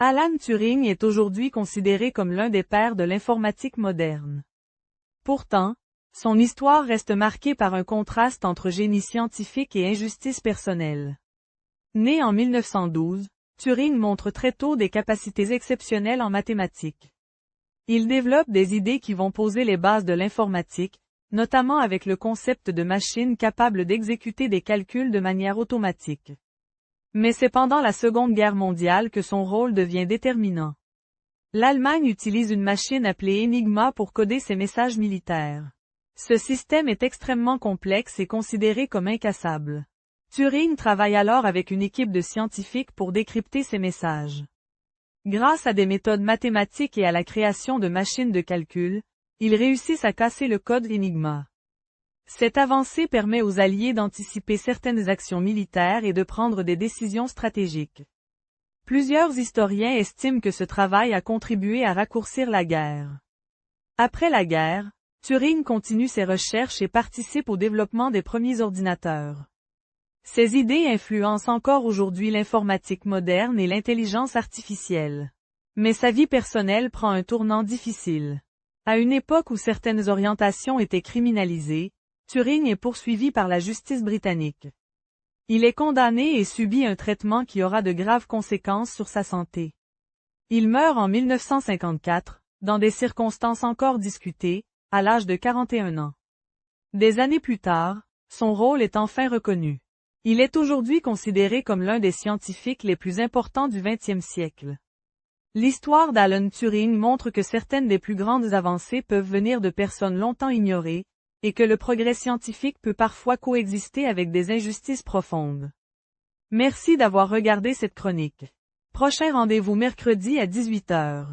Alan Turing est aujourd'hui considéré comme l'un des pères de l'informatique moderne. Pourtant, son histoire reste marquée par un contraste entre génie scientifique et injustice personnelle. Né en 1912, Turing montre très tôt des capacités exceptionnelles en mathématiques. Il développe des idées qui vont poser les bases de l'informatique, notamment avec le concept de machine capable d'exécuter des calculs de manière automatique. Mais c'est pendant la Seconde Guerre mondiale que son rôle devient déterminant. L'Allemagne utilise une machine appelée Enigma pour coder ses messages militaires. Ce système est extrêmement complexe et considéré comme incassable. Turing travaille alors avec une équipe de scientifiques pour décrypter ces messages. Grâce à des méthodes mathématiques et à la création de machines de calcul, ils réussissent à casser le code Enigma. Cette avancée permet aux Alliés d'anticiper certaines actions militaires et de prendre des décisions stratégiques. Plusieurs historiens estiment que ce travail a contribué à raccourcir la guerre. Après la guerre, Turing continue ses recherches et participe au développement des premiers ordinateurs. Ses idées influencent encore aujourd'hui l'informatique moderne et l'intelligence artificielle. Mais sa vie personnelle prend un tournant difficile. À une époque où certaines orientations étaient criminalisées, Turing est poursuivi par la justice britannique. Il est condamné et subit un traitement qui aura de graves conséquences sur sa santé. Il meurt en 1954, dans des circonstances encore discutées, à l'âge de 41 ans. Des années plus tard, son rôle est enfin reconnu. Il est aujourd'hui considéré comme l'un des scientifiques les plus importants du XXe siècle. L'histoire d'Alan Turing montre que certaines des plus grandes avancées peuvent venir de personnes longtemps ignorées, et que le progrès scientifique peut parfois coexister avec des injustices profondes. Merci d'avoir regardé cette chronique. Prochain rendez-vous mercredi à 18 h.